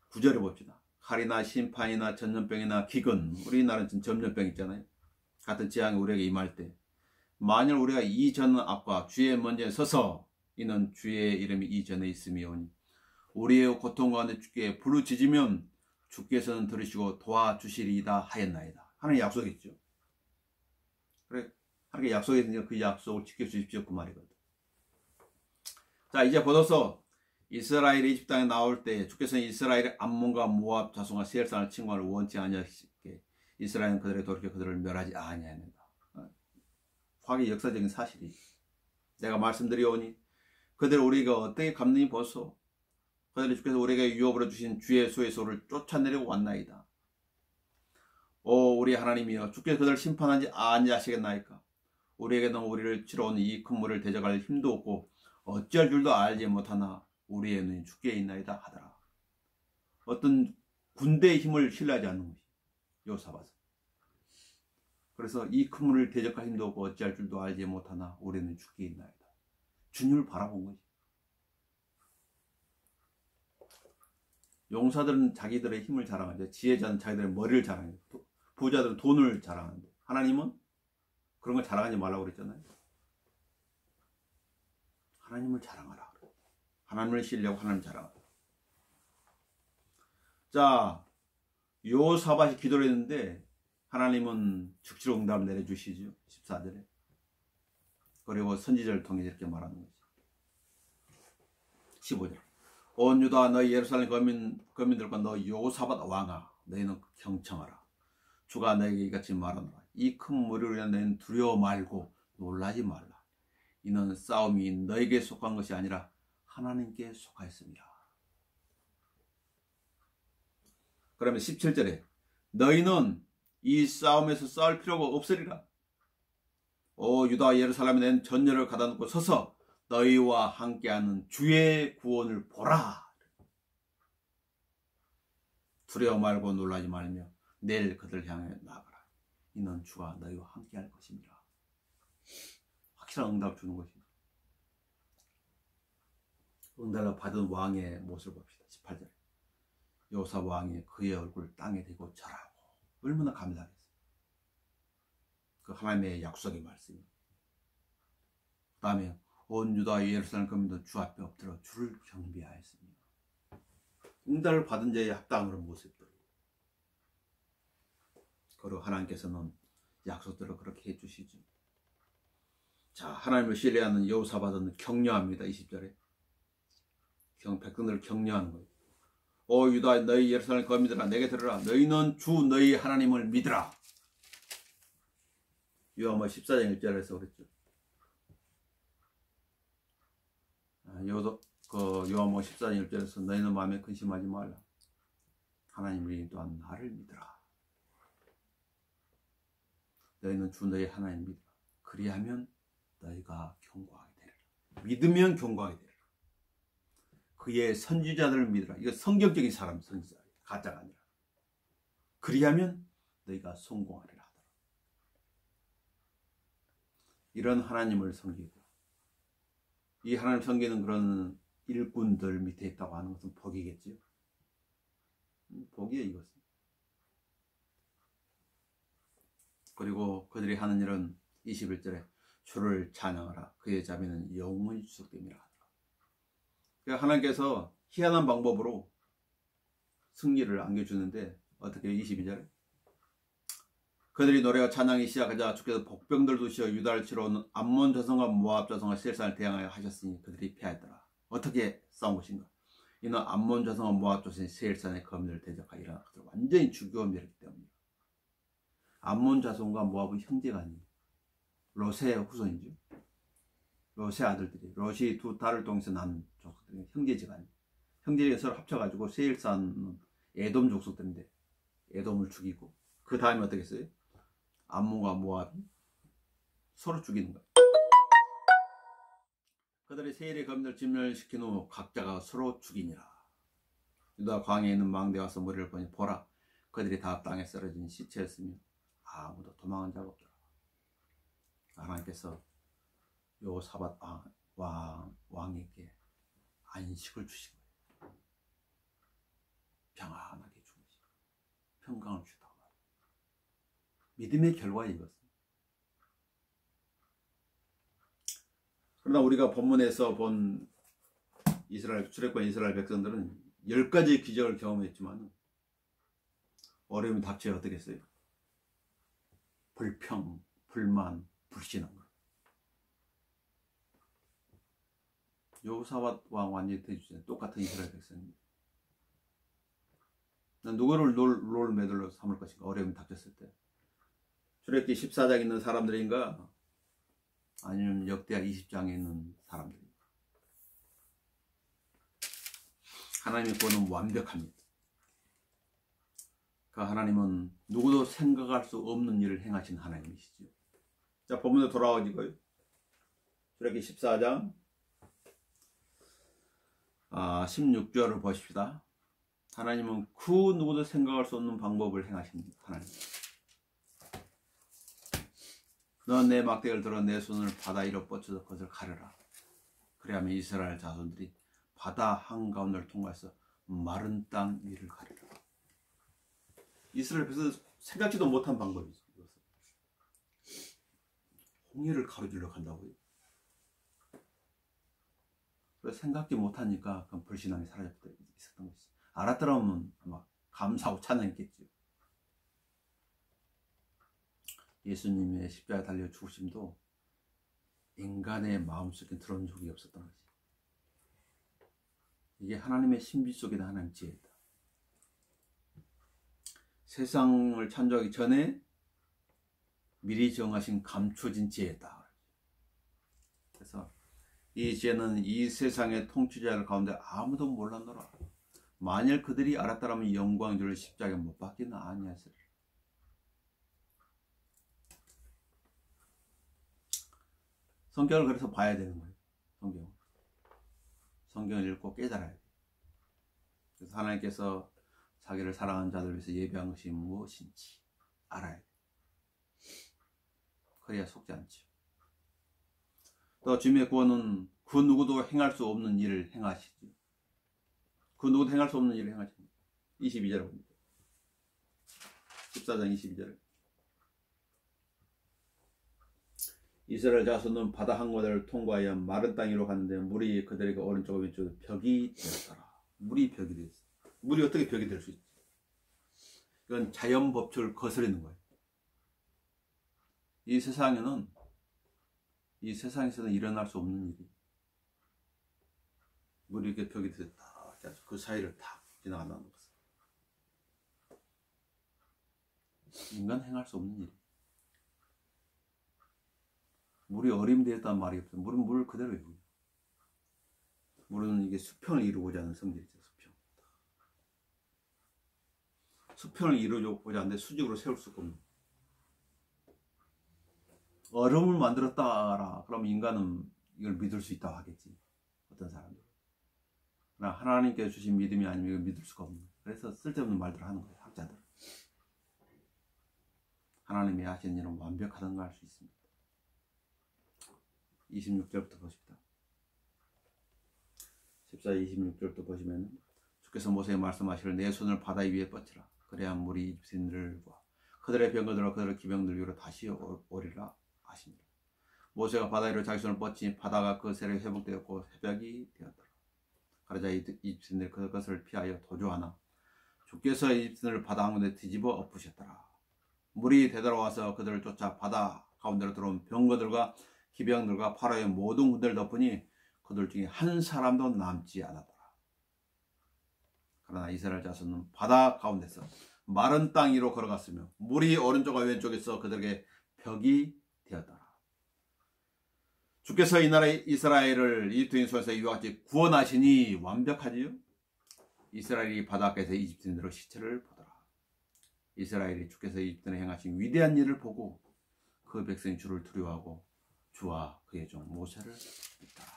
Speaker 1: 9절에 봅시다. 칼이나 심판이나 전염병이나 기근, 우리나라는 지금 전염병 있잖아요. 같은 재앙이 우리에게 임할 때 만일 우리가 이전 앞과 주의 먼저 서서 이는 주의 이름이 이전에 있음이오니 우리의 고통 가운데 주께 부르짖으면 주께서는 들으시고 도와주시리이다 하였나이다. 하나님 약속했죠. 그래, 하나님께 약속했으니까 그 약속을 지켜주십시오 그 말이거든. 자, 이제 보도서 이스라엘이 이집트 땅에 나올 때 주께서는 이스라엘의 암몬과 모압 자손과 세일산을 침공을 원치 아니하시게 이스라엘은 그들의 돌이켜 그들을 멸하지 아니하였는가. 과거의 역사적인 사실이 내가 말씀드리오니 그들 우리가 어떻게 갚느니 보소. 그들이 주께서 우리에게 유업으로 주신 주의 소의 소를 쫓아내려고 왔나이다. 오 우리 하나님이여 주께서 그들을 심판하지 아니하시겠나이까. 우리에게는 우리를 치러 온 이 큰 물을 대적할 힘도 없고 어찌할 줄도 알지 못하나 우리의 눈이 주께 있나이다 하더라. 어떤 군대의 힘을 신뢰하지 않는 것이 요사밭은. 그래서 이 큰 물을 대적할 힘도 없고 어찌할 줄도 알지 못하나 우리는 주께 있나이다. 주님을 바라본 것이. 용사들은 자기들의 힘을 자랑하죠. 지혜자는 자기들의 머리를 자랑하죠. 부자들은 돈을 자랑하는데 하나님은 그런 걸 자랑하지 말라고 그랬잖아요. 하나님을 자랑하라. 하나님을 신뢰하고 하나님을 자랑하라. 자, 요사밭이 기도를 했는데 하나님은 즉시로 응답을 내려주시죠. 14절에. 그리고 선지자를 통해 이렇게 말하는 거죠. 15절. 온 유다 너희 예루살렘 거민들과 너 요사밭 왕아 너희는 경청하라. 주가 너에게 이같이 말하노라. 이 큰 무리로 인해 너희는 두려워 말고 놀라지 말라. 이는 싸움이 너에게 속한 것이 아니라 하나님께 속하였습니다. 그러면 17절에 너희는 이 싸움에서 싸울 필요가 없으리라. 오 유다 예루살렘에 낸 전열을 가다 놓고 서서 너희와 함께하는 주의 구원을 보라. 두려워 말고 놀라지 말며 내일 그들 향해 나아가라. 이는 주가 너희와 함께할 것입니다. 확실한 응답을 주는 것입니다. 응답을 받은 왕의 모습을 봅시다. 18절에 요사 왕이 그의 얼굴을 땅에 대고 절하고 얼마나 감사하겠어요. 그 하나님의 약속의 말씀입니다. 그 다음에 온 유다 예루살렘 거민도 주 앞에 엎드려 주를 경배하였습니다. 응답을 받은 자의 합당한 그런 모습들. 그리고 하나님께서는 약속대로 그렇게 해주시죠. 자, 하나님을 신뢰하는 여호사밧은 격려합니다. 20절에 백성들을 격려하는 거예요. 오 유다 너희 예루살렘 거민들아 내게 들으라. 너희는 주 너희 하나님을 믿으라. 요한복음 14장 1절에서 그랬죠. 요한복음 14장 1절에서 너희는 마음에 근심하지 말라. 하나님을 또한 나를 믿으라. 너희는 주 너희 하나님 믿으라. 그리하면 너희가 경고하게 되리라. 믿으면 경고하게 되리라. 그의 선지자들을 믿으라. 이거 성경적인 사람 선지자, 가짜가 아니라. 그리하면 너희가 성공하리라 하더라. 이런 하나님을 섬기고 이 하나님 섬기는 그런 일꾼들 밑에 있다고 하는 것은 복이겠지요. 복이에요 이것은. 그리고 그들이 하는 일은 21절에 주를 찬양하라. 그의 자비는 영원히 지속됨이라 하더라. 그러니까 하나님께서 희한한 방법으로 승리를 안겨주는데 어떻게 22절에 그들이 노래와 찬양이 시작하자 주께서 복병들 두시어 유다를 치러 오는 암몬 자손과 모압 자손과 세일산을 대항하여 하셨으니 그들이 패하였더라. 어떻게 싸운 것인가? 이는 암몬 자손과 모압 자손이 세일산의 거민을 대적하여 일어나 그들을 완전히 죽여 멸했기 때문이다. 암몬 자손과 모압은 형제가 아니에요. 로세의 후손이죠. 롯의 아들들이, 롯이 두 딸을 통해서 난 족속들이 형제지간, 형제가 서로 합쳐가지고 세일 쌓는 에돔 족속들인데 에돔을 죽이고, 그 다음에 어떻게 했어요? 암몬과 모압이 서로 죽이는 거예요. 그들이 세일의 검을 진멸시킨 후 각자가 서로 죽이니라. 유다 광야에 있는 망대에 와서 머리를 보니 보라, 그들이 다 땅에 쓰러진 시체였으며 아무도 도망한 자가 없더라. 하나님께서 여호사밧 왕에게 안식을 주신 거예요. 평안하게 주무시고 평강을 주다고 말이에요. 믿음의 결과에 이것은. 그러나 우리가 본문에서 본 이스라엘 출애굽한 이스라엘 백성들은 10가지 기적을 경험했지만 어려움이 닥쳐야 어떻게 했어요? 불평, 불만, 불신한 거예요. 여호사밧 왕 완전히 대주잖아요. 똑같은 이스라엘 백성입니다. 누구를 롤 모델로 삼을 것인가? 어려움이 닥쳤을 때. 출애굽기 14장에 있는 사람들인가? 아니면 역대하 20장에 있는 사람들인가? 하나님의 구원은 완벽합니다. 그 하나님은 누구도 생각할 수 없는 일을 행하신 하나님이시죠. 자, 본문에 돌아오니까요. 출애굽기 14장 16절을 보십시다. 하나님은 그 누구도 생각할 수 없는 방법을 행하신 하나님. 넌 내 막대기를 들어 내 손을 바다 위로 뻗쳐서 그것을 가려라. 그래야만 이스라엘 자손들이 바다 한가운데를 통과해서 마른 땅 위를 가리라. 이스라엘 백성은 생각지도 못한 방법이죠. 홍해를 가로질러 간다고요. 그래서 생각지 못하니까 그 불신앙이 사라졌던 있었던 것이죠. 알았더라면 아마 감사하고 찬양했겠죠. 예수님의 십자가에 달려 죽으심도 인간의 마음속에 들어온 적이 없었던 거지. 이게 하나님의 신비 속에 하나님 지혜다. 세상을 창조하기 전에 미리 정하신 감춰진 지혜다. 그래서 이 지혜는 이 세상의 통치자들 가운데 아무도 몰랐노라. 만일 그들이 알았더라면 영광주를 십자가에 못 박기는 아니었으리라. 성경을 그래서 봐야 되는 거예요. 성경을 읽고 깨달아야 돼요. 그래서 하나님께서 자기를 사랑하는 자들 위해서 예비한 것이 무엇인지 알아야 돼요. 그래야 속지 않죠. 또 주님의 구원은 그 누구도 행할 수 없는 일을 행하시죠. 그 누구도 행할 수 없는 일을 행하십니다. 22절을 봅니다. 14장 22절. 이스라엘 자손은 바다 한가운데를 통과하여 마른 땅 위로 갔는데 물이 그들에게 오른쪽 왼쪽 벽이 되었더라. 물이 벽이 되었어. 물이 어떻게 벽이 될 수 있지? 이건 자연 법칙을 거스르는 거예요. 이 세상에서는 일어날 수 없는 일이 물이 이렇게 벽이 되었다. 그 사이를 다 지나간다는 것은 인간 행할 수 없는 일이. 물이 어림되었다는 말이 없어요. 물은 물 그대로예요. 물은 이게 수평을 이루고자 하는 성질이죠. 수평을 이루고자 하는데 수직으로 세울 수가 없는. 얼음을 만들었다라 그러면 인간은 이걸 믿을 수 있다고 하겠지. 어떤 사람들. 그러나 하나님께서 주신 믿음이 아니면 이걸 믿을 수가 없는. 그래서 쓸데없는 말들을 하는 거예요. 학자들. 하나님이 하신 일은 완벽하다는 걸 알 수 있습니다. 26절부터 보십시다. 14, 26절부터 보시면 주께서 모세에게 말씀하시기를 내 손을 바다 위에 뻗치라. 그래야 물이 이집트인들과 그들의 병거들과 그들의 기병들 위로 다시 오리라 하시니라. 모세가 바다 위로 자기 손을 뻗치니 바다가 그 세력이 회복되었고 새벽이 되었더라. 그러자 이집트인들이 그것을 피하여 도주하나 주께서 이집트인들을 바다 한가운데 뒤집어 엎으셨더라. 물이 되돌아와서 그들을 쫓아 바다 가운데로 들어온 병거들과 기병들과 파라오의 모든 군대를 덮으니 그들 중에 한 사람도 남지 않았더라. 그러나 이스라엘 자손은 바다 가운데서 마른 땅 위로 걸어갔으며 물이 오른쪽과 왼쪽에서 그들에게 벽이 되었더라. 주께서 이 나라 이스라엘을 이집트인 손에서 이와 같이 구원하시니 완벽하지요. 이스라엘이 바닷가에서 이집트인들의 시체를 보더라. 이스라엘이 주께서 이집트에 행하신 위대한 일을 보고 그 백성이 주를 두려워하고 주와 그의 종 모세를 믿더라.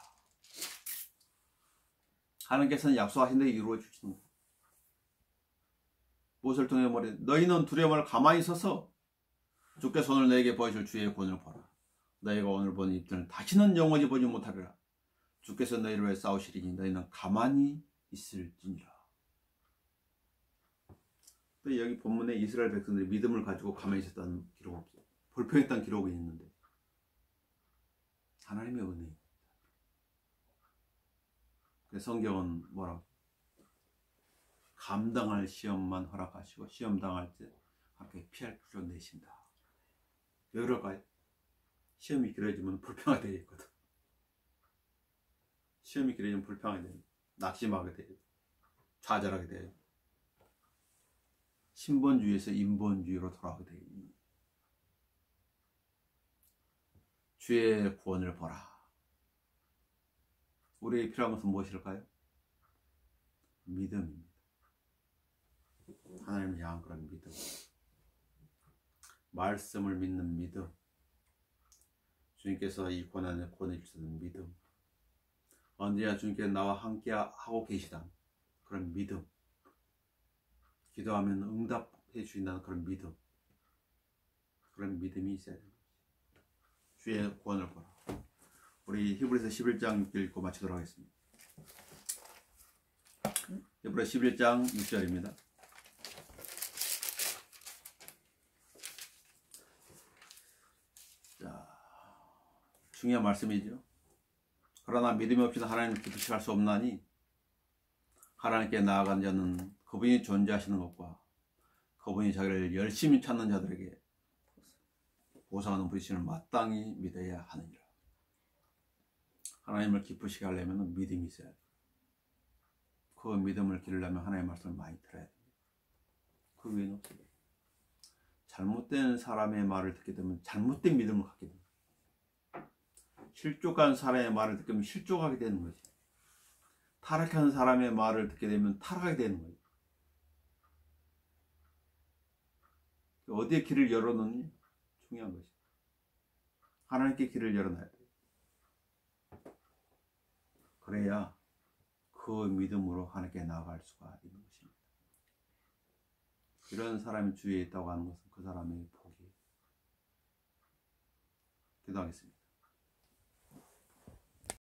Speaker 1: 하나님께서는 약속하신 대로 이루어 주시는 거예요. 모세를 통해 말해 너희는 두려움을 가만히 서서 주께서 오늘 너에게 보여줄 주의 구원을 보라. 너희가 오늘 본 이집트는 다시는 영원히 보지 못하리라. 주께서 너희를 위해 싸우시리니 너희는 가만히 있을지니라. 또 여기 본문에 이스라엘 백성들이 믿음을 가지고 가만히 있었다는 기록은 없어요. 불평했다는 기록이 있는데 하나님의 은혜. 성경은 뭐라고? 감당할 시험만 허락하시고 시험 당할 때 함께 피할 길로 내신다. 왜 그럴까요? 시험이 길어지면 불평하게 되어 있거든. 시험이 길어지면 불평하게 돼요. 낙심하게 돼요. 좌절하게 돼요. 신본주의에서 인본주의로 돌아가게 돼요. 주의 구원을 보라. 우리에게 필요한 것은 무엇일까요? 믿음입니다. 하나님을 향한 그런 믿음. 말씀을 믿는 믿음. 주님께서 이 고난을 구원해 주시는 믿음. 언제나 주님께서 나와 함께 하고 계시다는 그런 믿음. 기도하면 응답해 주신다는 그런 믿음. 그런 믿음이 있어야 됩니다. 주의 구원을 보라. 우리 히브리서 11장 읽고 마치도록 하겠습니다. 히브리서 11장 6절입니다. 자, 중요한 말씀이죠. 그러나 믿음이 없이는 하나님을 기쁘시게 할 수 없나니 하나님께 나아간 자는 그분이 존재하시는 것과 그분이 자기를 열심히 찾는 자들에게 보상하는 분이심을 마땅히 믿어야 하느니라. 하나님을 기쁘시게 하려면 믿음이 있어야 돼요. 그 믿음을 기르려면 하나님의 말씀을 많이 들어야 돼요. 그 외에는 없어요. 잘못된 사람의 말을 듣게 되면 잘못된 믿음을 갖게 됩니다. 실족한 사람의 말을 듣게 되면 실족하게 되는 거지. 타락한 사람의 말을 듣게 되면 타락하게 되는 거예요. 어디에 길을 열어놓니? 중요한 것이. 하나님께 길을 열어놔야 돼요. 그래야 그 믿음으로 하나님께 나아갈 수가 있는 것입니다. 이런 사람이 주위에 있다고 하는 것은 그 사람의 복이에요. 기도하겠습니다.